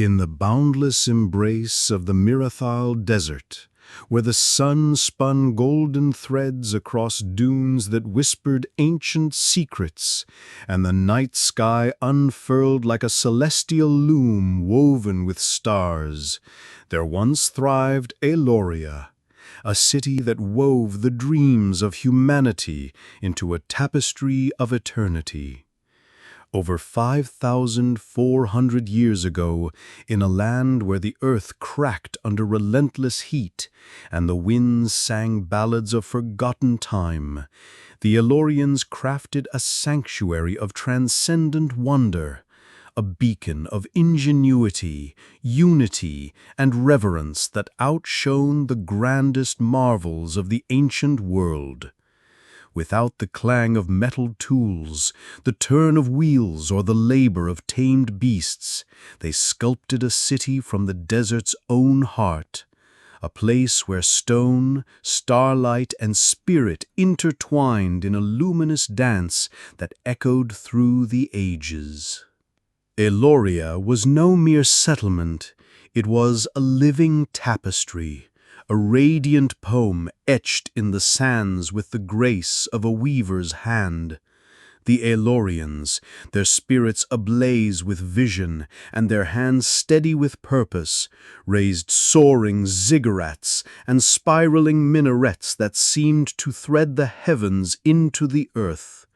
In the boundless embrace of the Mirathal Desert, where the sun spun golden threads across dunes that whispered ancient secrets, and the night sky unfurled like a celestial loom woven with stars, there once thrived Eloria, a city that wove the dreams of humanity into a tapestry of eternity. Over 5,400 years ago, in a land where the earth cracked under relentless heat and the winds sang ballads of forgotten time, the Elorians crafted a sanctuary of transcendent wonder, a beacon of ingenuity, unity, and reverence that outshone the grandest marvels of the ancient world. Without the clang of metal tools, the turn of wheels, or the labor of tamed beasts, they sculpted a city from the desert's own heart, a place where stone, starlight, and spirit intertwined in a luminous dance that echoed through the ages. Eloria was no mere settlement, it was a living tapestry, a radiant poem etched in the sands with the grace of a weaver's hand. The Elorians, their spirits ablaze with vision and their hands steady with purpose, raised soaring ziggurats and spiraling minarets that seemed to thread the heavens into the earth.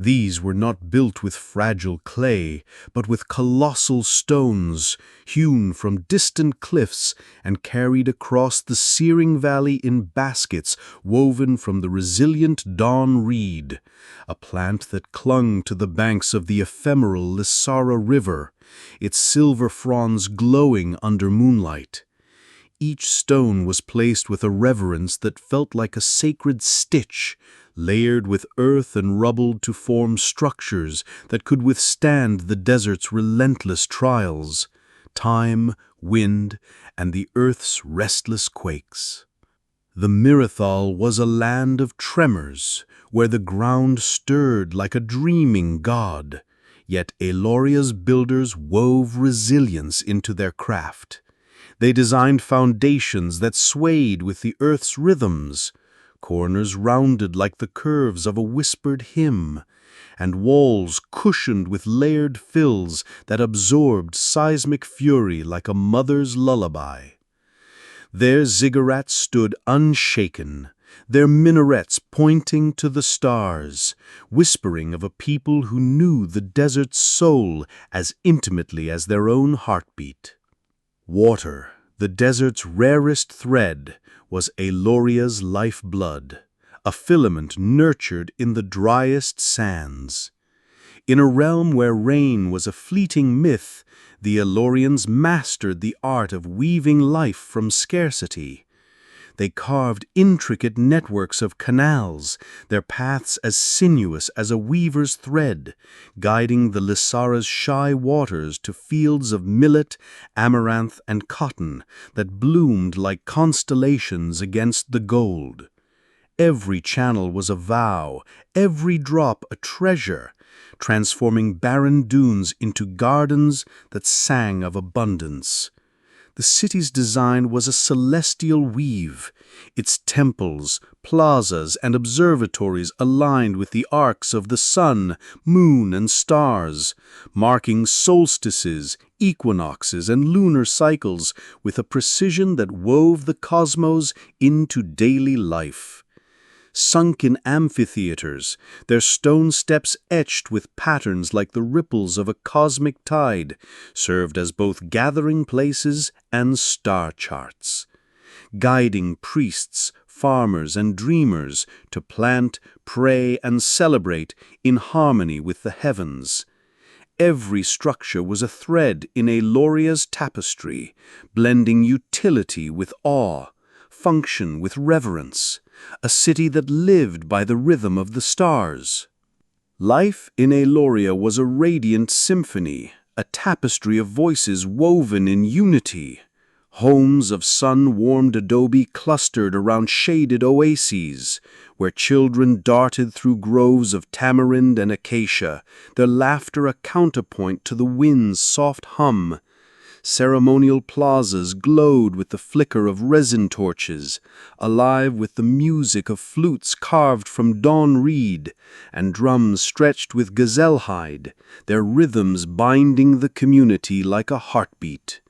These were not built with fragile clay, but with colossal stones, hewn from distant cliffs and carried across the searing valley in baskets woven from the resilient dawn reed, a plant that clung to the banks of the ephemeral Lissara River, its silver fronds glowing under moonlight. Each stone was placed with a reverence that felt like a sacred stitch, layered with earth and rubble to form structures that could withstand the desert's relentless trials, time, wind, and the earth's restless quakes. The Mirathal was a land of tremors, where the ground stirred like a dreaming god, yet Eloria's builders wove resilience into their craft. They designed foundations that swayed with the earth's rhythms, corners rounded like the curves of a whispered hymn, and walls cushioned with layered fills that absorbed seismic fury like a mother's lullaby. Their ziggurats stood unshaken, their minarets pointing to the stars, whispering of a people who knew the desert's soul as intimately as their own heartbeat. Water, the desert's rarest thread, was Eloria's lifeblood, a filament nurtured in the driest sands. In a realm where rain was a fleeting myth, the Elorians mastered the art of weaving life from scarcity. They carved intricate networks of canals, their paths as sinuous as a weaver's thread, guiding the Lissara's shy waters to fields of millet, amaranth, and cotton that bloomed like constellations against the gold. Every channel was a vow, every drop a treasure, transforming barren dunes into gardens that sang of abundance. The city's design was a celestial weave, its temples, plazas, and observatories aligned with the arcs of the sun, moon, and stars, marking solstices, equinoxes, and lunar cycles with a precision that wove the cosmos into daily life. Sunken amphitheaters, their stone steps etched with patterns like the ripples of a cosmic tide, served as both gathering places and star charts, guiding priests, farmers, and dreamers to plant, pray, and celebrate in harmony with the heavens. Every structure was a thread in Eloria's tapestry, blending utility with awe, function with reverence, a city that lived by the rhythm of the stars. Life in Eloria was a radiant symphony, a tapestry of voices woven in unity. Homes of sun-warmed adobe clustered around shaded oases, where children darted through groves of tamarind and acacia, their laughter a counterpoint to the wind's soft hum. Ceremonial plazas glowed with the flicker of resin torches, alive with the music of flutes carved from dawn reed, and drums stretched with gazelle hide, their rhythms binding the community like a heartbeat.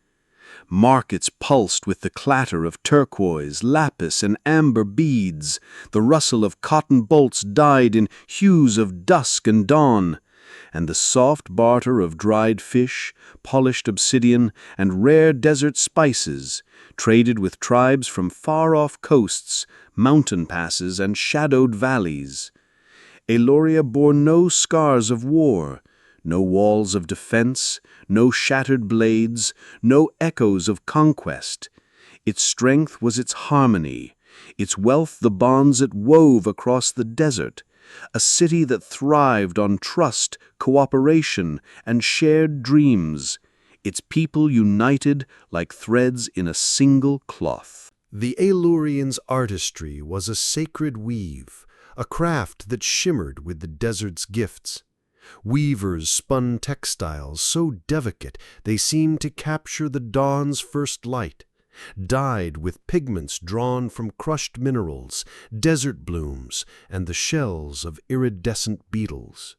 Markets pulsed with the clatter of turquoise, lapis, and amber beads. The rustle of cotton bolts dyed in hues of dusk and dawn, and the soft barter of dried fish, polished obsidian, and rare desert spices, traded with tribes from far-off coasts, mountain passes, and shadowed valleys. Eloria bore no scars of war, no walls of defense, no shattered blades, no echoes of conquest. Its strength was its harmony, its wealth the bonds it wove across the desert, a city that thrived on trust, cooperation, and shared dreams, its people united like threads in a single cloth. The Elurians' artistry was a sacred weave, a craft that shimmered with the desert's gifts. Weavers spun textiles so delicate they seemed to capture the dawn's first light, dyed with pigments drawn from crushed minerals, desert blooms, and the shells of iridescent beetles.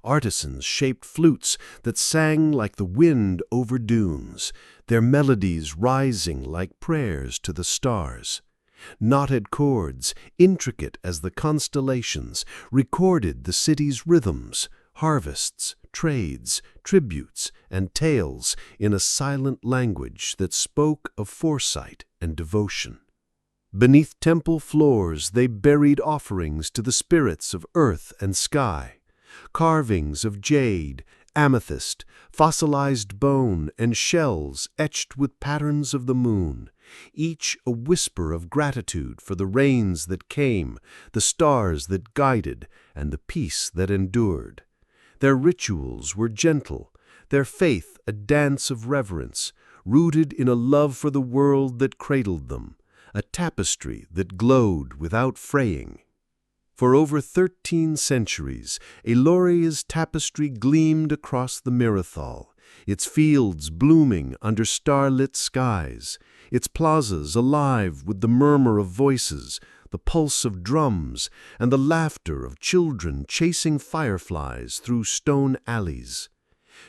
Artisans shaped flutes that sang like the wind over dunes, their melodies rising like prayers to the stars. Knotted chords, intricate as the constellations, recorded the city's rhythms, harvests, trades, tributes, and tales in a silent language that spoke of foresight and devotion. Beneath temple floors they buried offerings to the spirits of earth and sky, carvings of jade, amethyst, fossilized bone, and shells etched with patterns of the moon, each a whisper of gratitude for the rains that came, the stars that guided, and the peace that endured. Their rituals were gentle, their faith a dance of reverence, rooted in a love for the world that cradled them, a tapestry that glowed without fraying. For over 13 centuries, Eloria's tapestry gleamed across the Mirathal, its fields blooming under starlit skies, its plazas alive with the murmur of voices, the pulse of drums, and the laughter of children chasing fireflies through stone alleys.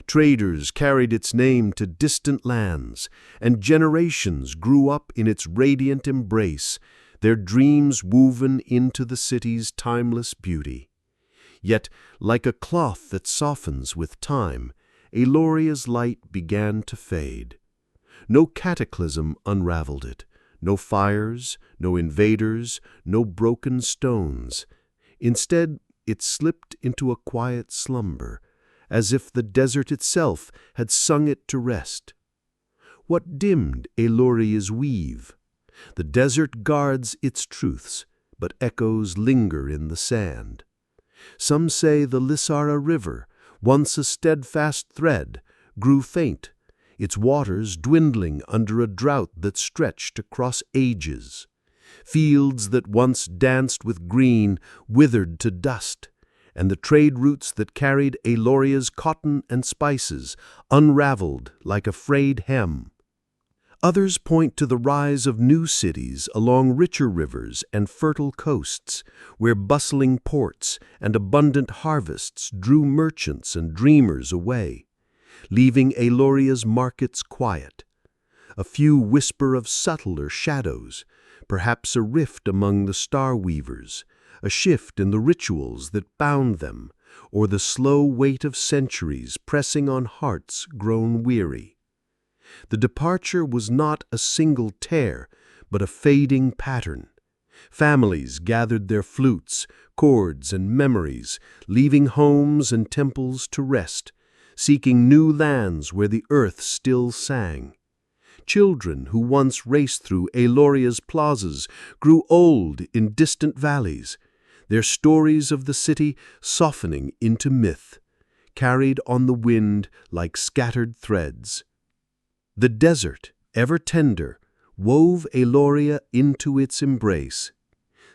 Traders carried its name to distant lands, and generations grew up in its radiant embrace, their dreams woven into the city's timeless beauty. Yet, like a cloth that softens with time, Eloria's light began to fade. No cataclysm unraveled it, no fires, no invaders, no broken stones. Instead, it slipped into a quiet slumber, as if the desert itself had sung it to rest. What dimmed Eloria's weave? The desert guards its truths, but echoes linger in the sand. Some say the Lissara River, once a steadfast thread, grew faint, its waters dwindling under a drought that stretched across ages. Fields that once danced with green withered to dust, and the trade routes that carried Eloria's cotton and spices unraveled like a frayed hem. Others point to the rise of new cities along richer rivers and fertile coasts, where bustling ports and abundant harvests drew merchants and dreamers away, leaving Eloria's markets quiet. A few whisper of subtler shadows, perhaps a rift among the star weavers, a shift in the rituals that bound them, or the slow weight of centuries pressing on hearts grown weary. The departure was not a single tear, but a fading pattern. Families gathered their flutes, chords, and memories, leaving homes and temples to rest, seeking new lands where the earth still sang. Children who once raced through Eloria's plazas grew old in distant valleys, their stories of the city softening into myth, carried on the wind like scattered threads. The desert, ever tender, wove Eloria into its embrace.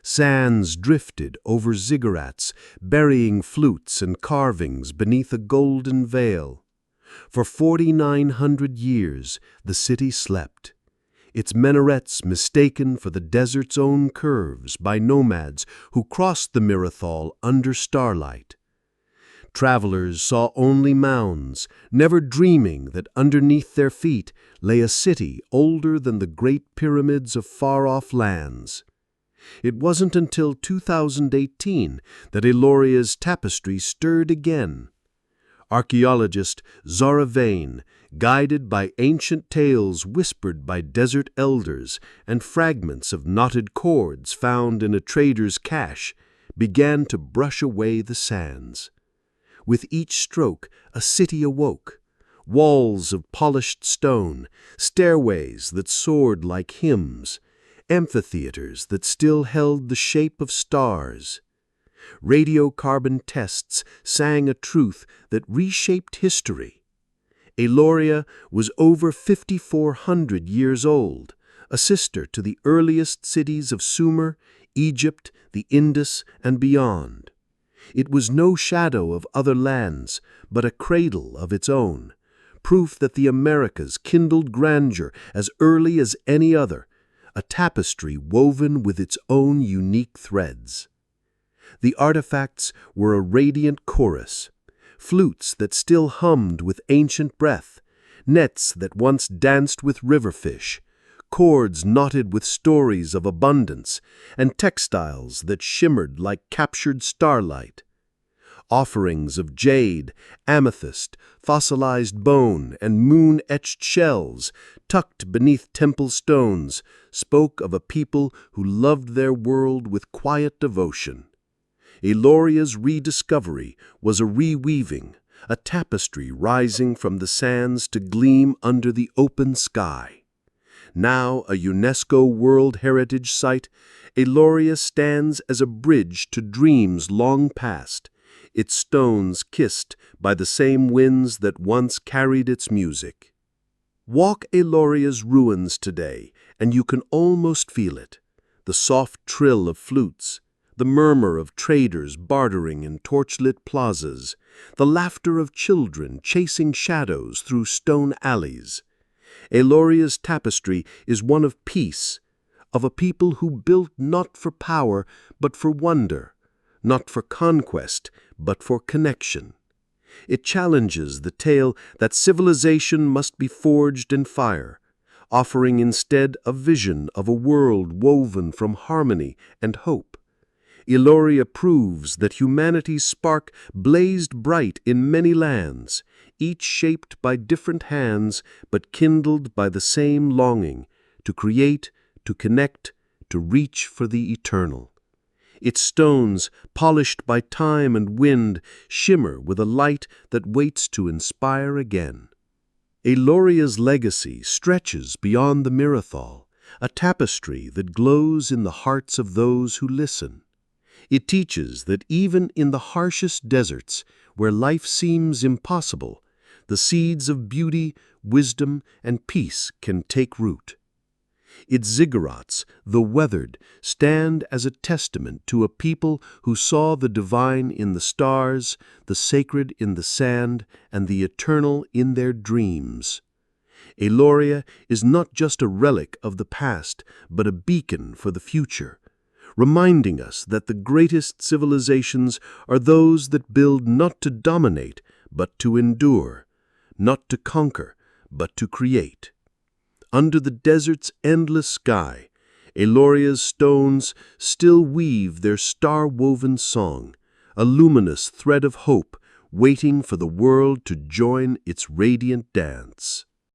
Sands drifted over ziggurats, burying flutes and carvings beneath a golden veil. For 4,900 years, the city slept, its minarets mistaken for the desert's own curves by nomads who crossed the Mirathol under starlight. Travelers saw only mounds, never dreaming that underneath their feet lay a city older than the great pyramids of far-off lands. It wasn't until 2018 that Eloria's tapestry stirred again. Archaeologist Zara Vane, guided by ancient tales whispered by desert elders and fragments of knotted cords found in a trader's cache, began to brush away the sands. With each stroke, a city awoke. Walls of polished stone, stairways that soared like hymns, amphitheaters that still held the shape of stars. Radiocarbon tests sang a truth that reshaped history. Eloria was over 5,400 years old, a sister to the earliest cities of Sumer, Egypt, the Indus, and beyond. It was no shadow of other lands, but a cradle of its own, proof that the Americas kindled grandeur as early as any other, a tapestry woven with its own unique threads. The artifacts were a radiant chorus, flutes that still hummed with ancient breath, nets that once danced with riverfish, cords knotted with stories of abundance, and textiles that shimmered like captured starlight. Offerings of jade, amethyst, fossilized bone, and moon-etched shells, tucked beneath temple stones, spoke of a people who loved their world with quiet devotion. Eloria's rediscovery was a reweaving, a tapestry rising from the sands to gleam under the open sky. Now a UNESCO World Heritage Site, Eloria stands as a bridge to dreams long past, its stones kissed by the same winds that once carried its music. Walk Eloria's ruins today, and you can almost feel it, the soft trill of flutes, the murmur of traders bartering in torchlit plazas, the laughter of children chasing shadows through stone alleys. Eloria's tapestry is one of peace, of a people who built not for power but for wonder, not for conquest but for connection. It challenges the tale that civilization must be forged in fire, offering instead a vision of a world woven from harmony and hope. Eloria proves that humanity's spark blazed bright in many lands, each shaped by different hands but kindled by the same longing to create, to connect, to reach for the eternal. Its stones, polished by time and wind, shimmer with a light that waits to inspire again. Eloria's legacy stretches beyond the Mirathol, a tapestry that glows in the hearts of those who listen. It teaches that even in the harshest deserts, where life seems impossible, the seeds of beauty, wisdom, and peace can take root. Its ziggurats, though weathered, stand as a testament to a people who saw the divine in the stars, the sacred in the sand, and the eternal in their dreams. Eloria is not just a relic of the past, but a beacon for the future, reminding us that the greatest civilizations are those that build not to dominate, but to endure, not to conquer, but to create. Under the desert's endless sky, Eloria's stones still weave their star-woven song, a luminous thread of hope waiting for the world to join its radiant dance.